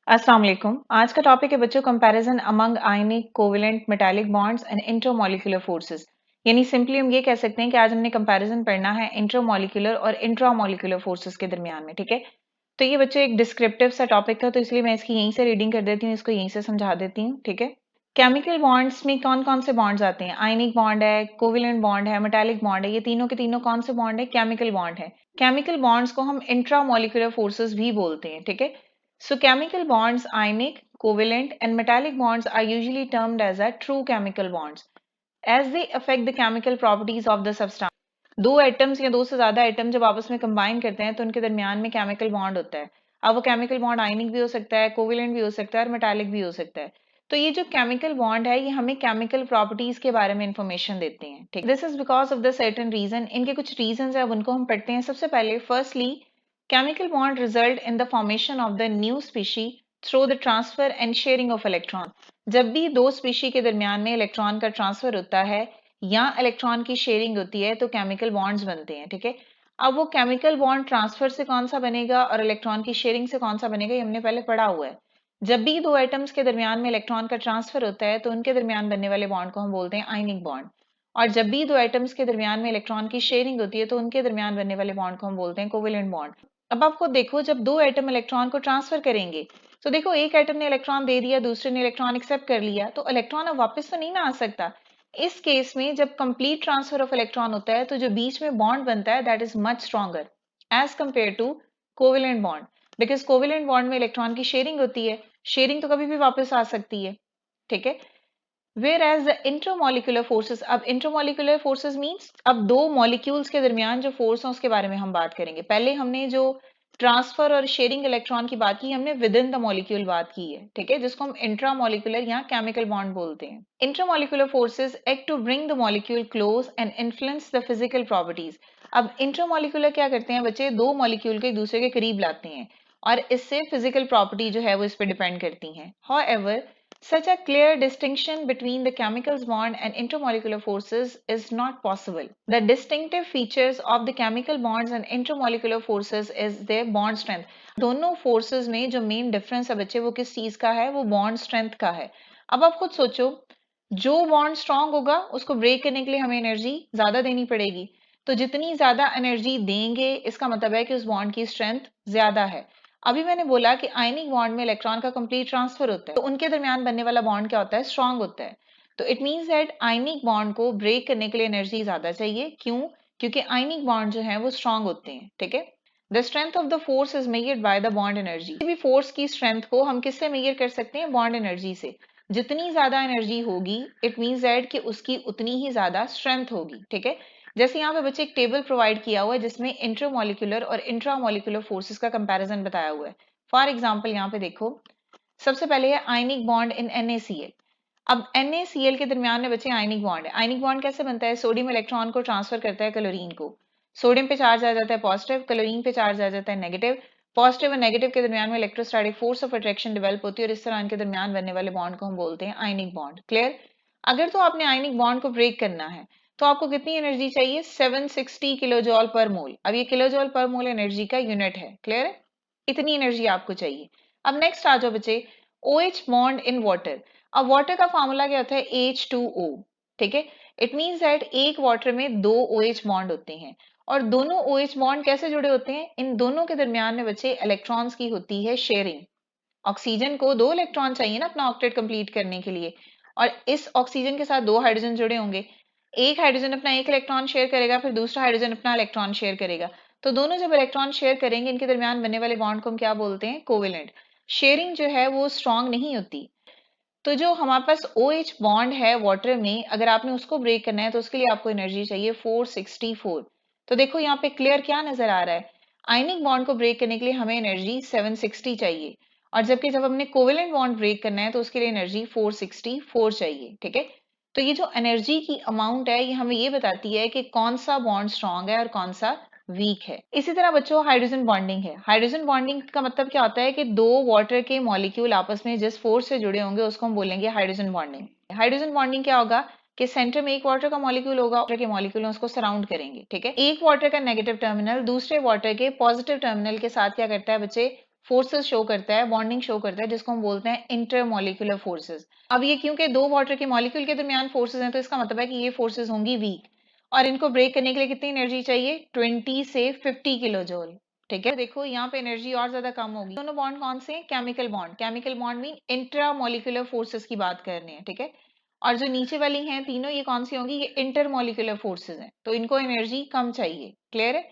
अस्सलाम वालेकुम। आज का टॉपिक है बच्चों comparison among ionic covalent metallic bonds and intramolecular forces. यानी सिंपली हम ये कह सकते हैं कि आज हमने कंपैरिजन पढ़ना है इंट्रामॉलिक्यूलर और इंट्रामॉलिक्यूलर फोर्सेस के दरमियान में। ठीक है, तो ये बच्चों एक डिस्क्रिप्टिव सा टॉपिक था, तो इसलिए मैं इसकी यहीं से रीडिंग कर देती हूँ, इसको यहीं से समझा देती हूँ। ठीक है, केमिकल बॉन्ड्स में कौन कौन से बॉन्ड्स आते हैं? आयनिक बॉन्ड है, कोवेलेंट बॉन्ड है, मेटालिक बॉन्ड है। ये तीनों के तीनों कौन से बॉन्ड है? केमिकल बॉन्ड है। केमिकल बॉन्ड्स को हम इंट्रामॉलिक्यूलर फोर्सेस भी बोलते हैं। ठीक है, so chemical bonds, ionic, covalent, and metallic bonds are usually termed as a true chemical bonds as they affect the chemical properties of the substance. दो atoms या दो से ज्यादा एटम जब आपस में कंबाइन करते हैं तो उनके दरमियान में केमिकल बॉन्ड होता है। अब वो केमिकल बॉन्ड आयनिक भी हो सकता है, कोवेलेंट भी हो सकता है और मेटालिक भी हो सकता है। तो ये जो केमिकल बॉन्ड है ये हमें केमिकल प्रॉपर्टीज के बारे में इंफॉर्मेशन देते हैं। ठीक, this is because of the certain reason. इनके कुछ रीजन है, अब उनको हम पढ़ते हैं। सबसे पहले firstly chemical bond result in the formation of the new species through the transfer and sharing of electron। जब भी दो स्पीशी के दरमियान में इलेक्ट्रॉन का ट्रांसफर होता है या इलेक्ट्रॉन की शेयरिंग होती है तो केमिकल बॉन्ड्स बनते हैं। ठीक है, अब वो केमिकल बॉन्ड ट्रांसफर से कौन सा बनेगा और इलेक्ट्रॉन की शेयरिंग से कौन सा बनेगा ये हमने पहले पढ़ा हुआ है। जब भी दो एटम्स के दरमियान में इलेक्ट्रॉन का ट्रांसफर होता है तो उनके दरमियान बनने वाले बॉन्ड को हम बोलते हैं आयनिक बॉन्ड, और जब भी दो एटम्स के दरमियान में इलेक्ट्रॉन की शेयरिंग होती है तो उनके दरमियान बनने वाले बॉन्ड को हम बोलते हैं कोवेलेंट बॉन्ड। अब आपको देखो, जब दो एटम इलेक्ट्रॉन को ट्रांसफर करेंगे तो देखो एक एटम ने इलेक्ट्रॉन दे दिया, दूसरे ने इलेक्ट्रॉन एक्सेप्ट कर लिया, तो इलेक्ट्रॉन अब वापस तो नहीं ना आ सकता। इस केस में जब कंप्लीट ट्रांसफर ऑफ इलेक्ट्रॉन होता है तो जो बीच में बॉन्ड बनता है that is much stronger as compare to covalent bond, because covalent bond में इलेक्ट्रॉन की शेयरिंग होती है, शेयरिंग तो कभी भी वापस आ सकती है। ठीक है, whereas the intramolecular forces, अब इंट्रामोलिकुलर फोर्सेस मींस अब दो मॉलिक्यूल्स के दरमियान जो फोर्स है उसके बारे में हम बात करेंगे। पहले हमने जो ट्रांसफर और शेयरिंग इलेक्ट्रॉन की बात की, हमने विद इन द मॉलिक्यूल बात की है। ठीक है, जिसको हम इंट्रामोलिकुलर या केमिकल बॉन्ड बोलते हैं। Intramolecular forces act to bring the molecule close and influence the physical properties. अब इंट्रामोलिकुलर क्या करते हैं बच्चे? दो मॉलिक्यूल को एक दूसरे के करीब लाते हैं और इससे फिजिकल प्रॉपर्टी जो है वो इस पर डिपेंड करती हैं। However, such a clear distinction between the chemicals bond and intermolecular forces is not possible. The distinctive features of the chemical bonds and intermolecular forces is their bond strength. दोनों forces में जो main difference है बच्चे वो किस चीज का है? वो bond strength का है। अब आप खुद सोचो, जो bond strong होगा उसको break करने के लिए हमें energy ज्यादा देनी पड़ेगी, तो जितनी ज्यादा एनर्जी देंगे इसका मतलब है कि उस बॉन्ड की स्ट्रेंथ ज्यादा है। अभी मैंने बोला कि आयनिक बॉन्ड में इलेक्ट्रॉन का कंप्लीट ट्रांसफर होता है तो उनके दरमियान बनने वाला बॉन्ड क्या होता है? स्ट्रांग होता है। तो it means that ionic bond को ब्रेक करने के लिए एनर्जी ज्यादा चाहिए। क्यों? क्योंकि आयनिक बॉन्ड जो है वो स्ट्रांग होते हैं। ठीक है, the strength of the force is measured by the bond energy. किसी भी फोर्स की स्ट्रेंथ को हम किससे मेजर कर सकते हैं? बॉन्ड एनर्जी से। जितनी ज्यादा एनर्जी होगी इट मींस दैट कि उसकी उतनी ही ज्यादा स्ट्रेंथ होगी। ठीक है, जैसे यहाँ पे बच्चे एक टेबल प्रोवाइड किया हुआ है जिसमें इंटरमोलिकुलर और इंट्रामोलिकुलर फोर्सेस का कंपैरिजन बताया हुआ है। फॉर एग्जाम्पल यहाँ पे देखो, सबसे पहले है आयनिक बॉन्ड इन NaCl। अब NaCl के दरमियान में बच्चे आयनिक बॉन्ड है। आयनिक बॉन्ड कैसे बनता है? सोडियम इलेक्ट्रॉन को ट्रांसफर करता है क्लोरीन को, सोडियम पे चार्ज आ जाता है पॉजिटिव, क्लोरीन पे चार्ज आ जाता है नेगेटिव। पॉजिटिव और नेगेटिव के दरमियान में electrostatic force of attraction develop होती है और इस तरह इनके दरमियान बनने वाले बॉन्ड को हम बोलते हैं आयनिक बॉन्ड। क्लियर? अगर तो आपने आयनिक बॉन्ड को ब्रेक करना है तो आपको कितनी एनर्जी चाहिए? 760 किलो जॉल पर मोल। अब ये किलो जॉल पर मोल एनर्जी का यूनिट है। क्लियर है? इतनी एनर्जी आपको चाहिए। अब नेक्स्ट आ जाओ बच्चे, OH बॉन्ड इन वाटर। अब वाटर का फॉर्मूला क्या होता है? H2O। ठीक है, इट मींस दैट एक वाटर में दो OH बॉन्ड होते हैं और दोनों OH बॉन्ड कैसे जुड़े होते हैं? इन दोनों के दरमियान में बच्चे इलेक्ट्रॉन्स की होती है शेयरिंग। ऑक्सीजन को दो इलेक्ट्रॉन चाहिए ना अपना ऑक्टेट कंप्लीट करने के लिए, और इस ऑक्सीजन के साथ दो हाइड्रोजन जुड़े होंगे। एक हाइड्रोजन अपना एक इलेक्ट्रॉन शेयर करेगा, फिर दूसरा हाइड्रोजन अपना इलेक्ट्रॉन शेयर करेगा। तो दोनों जब इलेक्ट्रॉन शेयर करेंगे इनके दरमियान बनने वाले बॉन्ड को हम क्या बोलते हैं? कोवेलेंट। शेयरिंग जो है वो स्ट्रांग नहीं होती। तो जो हमारे पास OH बॉन्ड है वाटर में, अगर आपने उसको ब्रेक करना है तो उसके लिए आपको एनर्जी चाहिए 464। तो देखो यहाँ पे क्लियर क्या नजर आ रहा है? आयनिक बॉन्ड को ब्रेक करने के लिए हमें एनर्जी 760 चाहिए, और जबकि जब हमने कोवेलेंट बॉन्ड ब्रेक करना है तो उसके लिए एनर्जी 464 चाहिए। ठीक है, तो ये जो एनर्जी की अमाउंट है ये हमें ये बताती है कि कौन सा बॉन्ड स्ट्रांग है और कौन सा वीक है। इसी तरह बच्चों हाइड्रोजन बॉन्डिंग है। हाइड्रोजन बॉन्डिंग का मतलब क्या होता है कि दो वाटर के मॉलिक्यूल आपस में जिस फोर्स से जुड़े होंगे उसको हम बोलेंगे हाइड्रोजन बॉन्डिंग। हाइड्रोजन बॉन्डिंग क्या होगा कि सेंटर में एक वाटर का मॉलिक्यूल होगा, वाटर के मॉलिक्यूल उसको सराउंड करेंगे। ठीक है, एक वाटर का नेगेटिव टर्मिनल दूसरे वाटर के पॉजिटिव टर्मिनल के साथ क्या करता है बच्चे? फोर्सेस शो करता है, बॉन्डिंग शो करता है, जिसको हम बोलते हैं इंटरमोलिकुलर फोर्सेस। अब ये क्योंकि दो वाटर के मॉलिक्यूल के दरमियान फोर्सेस हैं, तो इसका मतलब है कि ये फोर्सेस होंगी वीक, और इनको ब्रेक करने के लिए कितनी एनर्जी चाहिए? 20 से 50 किलो जूल। ठीक है, देखो यहाँ पे एनर्जी और ज्यादा कम होगी। दोनों बॉन्ड कौन से? Chemical bond. Chemical bond mean intramolecular forces की बात कर रहे हैं। ठीक है, और जो नीचे वाली हैं तीनों, ये कौन सी होंगी? ये इंटरमोलिकुलर फोर्सेस हैं, तो इनको एनर्जी कम चाहिए। क्लियर है?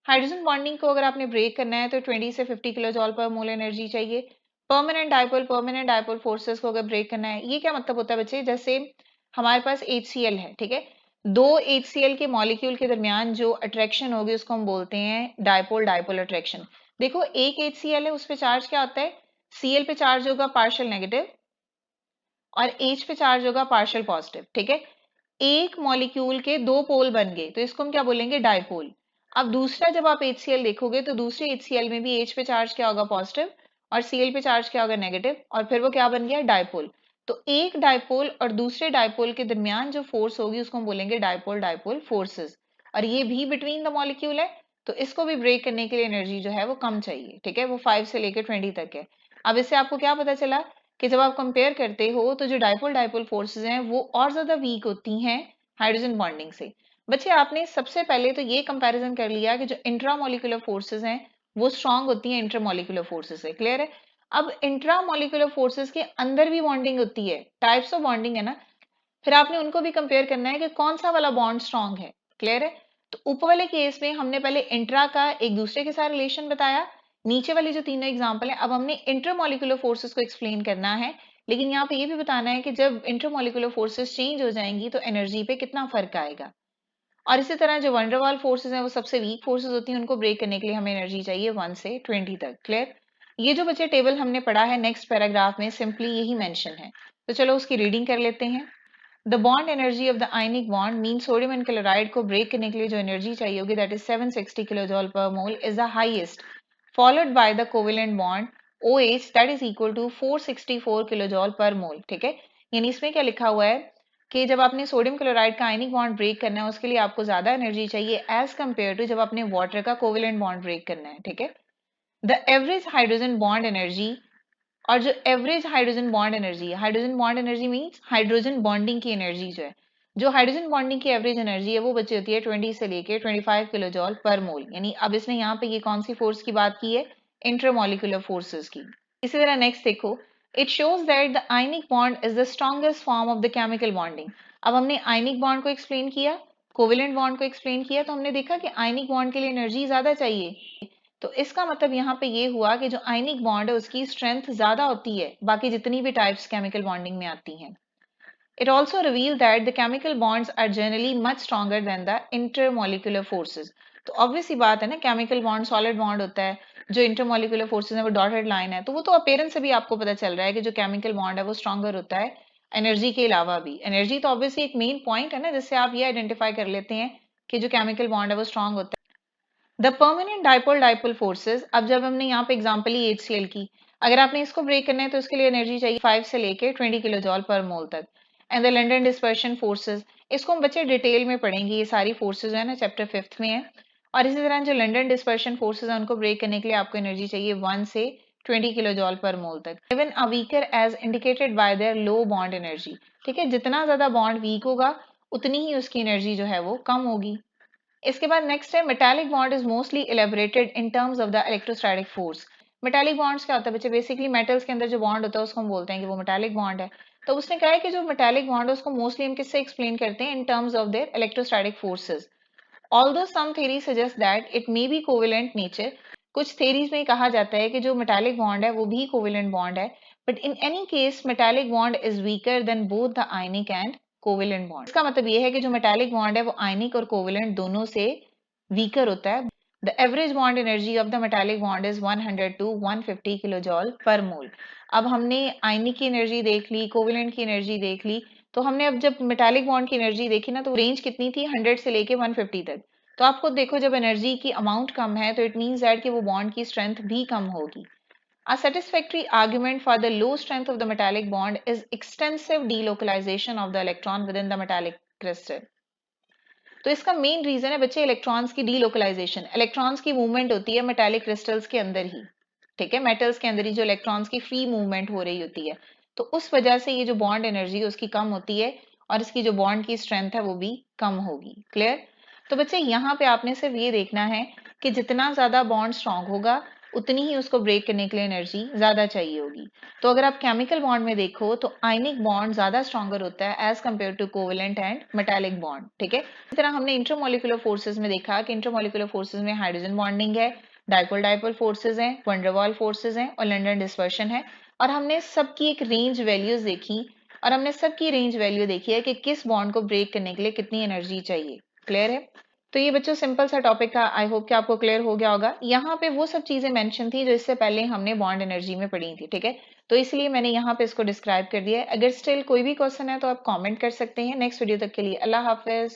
हाइड्रोजन बॉन्डिंग को अगर आपने ब्रेक करना है तो 20 से 50 किलो जॉल पर मोल एनर्जी चाहिए। परमानेंट डायपोल फोर्सेस को अगर ब्रेक करना है, ये क्या मतलब होता है बच्चे? जैसे हमारे पास HCl है, ठीक है, दो HCl के मॉलिक्यूल के दरमियान जो अट्रैक्शन होगी उसको हम बोलते हैं डायपोल डायपोल अट्रैक्शन। देखो एक HCl है, उस पे चार्ज क्या होता है? Cl पे चार्ज होगा पार्शियल नेगेटिव, और H पे चार्ज होगा पार्शियल पॉजिटिव। ठीक है, एक मॉलिक्यूल के दो पोल बन गए, तो इसको हम क्या बोलेंगे? डायपोल। अब दूसरा जब आप HCl देखोगे तो दूसरे HCl में भी H पे चार्ज क्या होगा? पॉजिटिव, और Cl पे चार्ज क्या होगा? नेगेटिव, और फिर वो क्या बन गया? डायपोल। तो एक डायपोल और दूसरे डायपोल के दरमियान जो फोर्स होगी उसको हम बोलेंगे डायपोल डायपोल फोर्सेस, और ये भी बिटवीन द मॉलिक्यूल है, तो इसको भी ब्रेक करने के लिए एनर्जी जो है वो कम चाहिए। ठीक है, वो 5 से लेकर 20 तक है। अब इससे आपको क्या पता चला कि जब आप कंपेयर करते हो तो जो डायपोल डायपोल फोर्सेस हैं वो और ज्यादा वीक होती हैं हाइड्रोजन बॉन्डिंग से। बच्चे आपने सबसे पहले तो ये कंपैरिजन कर लिया कि जो इंट्रामोलिकुलर फोर्सेस हैं वो स्ट्रांग होती हैं इंटरमोलिकुलर फोर्सेस से। क्लियर है? अब इंट्रामोलिकुलर फोर्सेस के अंदर भी बॉन्डिंग होती है, टाइप्स ऑफ बॉन्डिंग है ना, फिर आपने उनको भी कंपेयर करना है कि कौन सा वाला बॉन्ड स्ट्रांग है। क्लियर है? तो ऊपर वाले केस में हमने पहले इंट्रा का एक दूसरे के साथ रिलेशन बताया, नीचे वाली जो तीनों एग्जांपल है, अब हमने इंटरमोलिकुलर फोर्सेस को एक्सप्लेन करना है, लेकिन यहाँ पे ये भी बताना है कि जब इंटरमोलिकुलर फोर्सेस चेंज हो जाएंगी तो एनर्जी पे कितना फर्क आएगा। और इसी तरह जो वंडरवाल फोर्सेस हैं वो सबसे वीक फोर्सेस होती हैं, उनको ब्रेक करने के लिए हमें एनर्जी चाहिए 1 से 20 तक। क्लियर? ये जो बच्चे टेबल हमने पढ़ा है नेक्स्ट पैराग्राफ में सिंपली यही मेंशन है, तो चलो उसकी रीडिंग कर लेते हैं। The bond energy of the ionic bond mean sodium and chloride को ब्रेक करने के लिए जो एनर्जी चाहिए होगी that is 760 kilo joule per mole is the highest, followed by the covalent bond OH that is equal to 464 kilo joule per mole. ठीक है, यानी इसमें क्या लिखा हुआ है कि जब आपने सोडियम क्लोराइड का आयनिक बॉन्ड ब्रेक करना है उसके लिए आपको ज्यादा एनर्जी चाहिए एज कंपेयर टू जब आपने वाटर का कोवेलेंट बॉन्ड ब्रेक करना है। ठीक है, the average hydrogen bond energy, और जो एवरेज हाइड्रोजन बॉन्ड एनर्जी है, hydrogen bond energy means hydrogen bonding की एनर्जी जो है, जो हाइड्रोजन बॉन्डिंग की एवरेज एनर्जी है वो बची होती है 20 से लेके 25 किलो जॉल पर मोल। यानी अब इसने यहाँ पे ये कौन सी फोर्स की बात की है? इंटरमोलिकुलर फोर्सेस की। इसी तरह नेक्स्ट देखो, it shows that the ionic bond is the strongest form of the chemical bonding. अब हमने आयनिक बॉन्ड को एक्सप्लेन किया, कोवेलेंट बॉन्ड को एक्सप्लेन किया, तो हमने देखा कि आयनिक बॉन्ड के लिए एनर्जी ज्यादा चाहिए, तो इसका मतलब यहाँ पे ये हुआ कि जो आयनिक बॉन्ड है उसकी स्ट्रेंथ ज्यादा होती है बाकी जितनी भी टाइप्स केमिकल बॉन्डिंग में आती हैं। It also reveal that the chemical bonds are generally much stronger than the intermolecular forces. तो ऑब्वियस सी बात है ना, केमिकल बॉन्ड सॉलिड बॉन्ड होता है, जो इंटरमोलिकुलर फोर्सेस है वो डॉटेड लाइन है, तो वो तो अपेयरेंस से भी आपको पता चल रहा है कि जो केमिकल बॉन्ड है वो स्ट्रॉन्गर होता है एनर्जी के अलावा भी। एनर्जी तो ऑब्वियसली एक मेन पॉइंट है ना, जिससे आप ये आइडेंटिफाई कर लेते हैं कि जो केमिकल बॉन्ड है वो स्ट्रॉन्ग होता है। The permanent dipole dipole forces, अब जब हमने यहाँ पे एग्जांपल ली HCl की, अगर आपने इसको ब्रेक करना है तो इसके लिए एनर्जी चाहिए 5 से लेके 20 किलो जॉल पर मोल तक। And the London dispersion forces, इसको हम बच्चे डिटेल में पढ़ेंगे, ये सारी फोर्सेस है ना चैप्टर 5th में है। और इसी तरह जो लंडन डिस्पर्शन फोर्सेस है उनको ब्रेक करने के लिए आपको एनर्जी चाहिए 1 से 20 किलो जॉल पर मोल तक। Even a weaker as indicated by their low bond energy. ठीक है, जितना ज्यादा बॉन्ड वीक होगा उतनी ही उसकी एनर्जी जो है वो कम होगी। इसके बाद नेक्स्ट है metallic bond is mostly elaborated in terms of the electrostatic force. Metallic bonds क्या होता है बच्चे? बेसिकली मेटल्स के अंदर जो बॉन्ड होता है उसको हम बोलते हैं कि वो मेटालिक बॉन्ड है। तो उसने कहा है कि जो मेटालिक बॉन्ड है उसको मोस्टली हम किससे एक्सप्लेन करते हैं? In terms of their electrostatic forces. Although some theory suggest that it may be covalent nature, कुछ थ्योरीज में कहा जाता है कि जो मेटालिक बॉन्ड है वो भी कोवेलेंट बॉन्ड है, but in any case metallic bond is weaker then both the ionic and covalent bond. इसका मतलब ये है कि जो मेटालिक बॉन्ड है वो आयनिक और कोवेलेंट दोनों से वीकर होता है। The average bond energy of the metallic bond is 100 to 150 kilo joule पर मोल। अब हमने आयनिक की एनर्जी देख ली, कोवेलेंट की एनर्जी देख ली, तो हमने अब जब मेटालिक बॉन्ड की एनर्जी देखी ना तो रेंज कितनी थी? 100 से लेके 150 तक। तो आप खुद देखो, जब एनर्जी की अमाउंट कम है तो इट मीन्स दैट कि वो बॉन्ड की स्ट्रेंथ भी कम होगी। A satisfactory argument for the low strength of the metallic bond is extensive delocalization of the electron within the metallic crystal. तो इसका मेन रीजन है बच्चे इलेक्ट्रॉन्स की डीलोकलाइजेशन, इलेक्ट्रॉन्स की मूवमेंट होती है मेटालिक क्रिस्टल्स के अंदर ही। ठीक है, मेटल्स के अंदर ही जो इलेक्ट्रॉन्स की फ्री मूवमेंट हो रही होती है, तो उस वजह से ये जो बॉन्ड एनर्जी है उसकी कम होती है और इसकी जो बॉन्ड की स्ट्रेंथ है वो भी कम होगी। क्लियर? तो बच्चे यहाँ पे आपने सिर्फ ये देखना है कि जितना ज्यादा बॉन्ड स्ट्रांग होगा उतनी ही उसको ब्रेक करने के लिए एनर्जी ज्यादा चाहिए होगी। तो अगर आप केमिकल बॉन्ड में देखो तो आयनिक बॉन्ड ज्यादा स्ट्रॉन्गर होता है as compare to covalent and metallic bond. ठीक है, इसी तरह हमने इंटरमोलिकुलर फोर्सेज में देखा कि इंटरमोलिकुलर फोर्सेज में हाइड्रोजन बॉन्डिंग है, डाइपोल डाइपोल फोर्सेज हैं, वंडरवाल फोर्सेज हैं और लंडन डिस्पर्शन है। और हमने सबकी एक रेंज वैल्यूज देखी और हमने सबकी रेंज वैल्यू देखी है कि किस बॉन्ड को ब्रेक करने के लिए कितनी एनर्जी चाहिए। क्लियर है? तो ये बच्चों सिंपल सा टॉपिक था, आई होप कि आपको क्लियर हो गया होगा। यहाँ पे वो सब चीजें मेंशन थी जो इससे पहले हमने बॉन्ड एनर्जी में पढ़ी थी। ठीक है, तो इसलिए मैंने यहाँ पे इसको डिस्क्राइब कर दिया है। अगर स्टिल कोई भी क्वेश्चन है तो आप कमेंट कर सकते हैं। नेक्स्ट वीडियो तक के लिए अल्लाह हाफिज।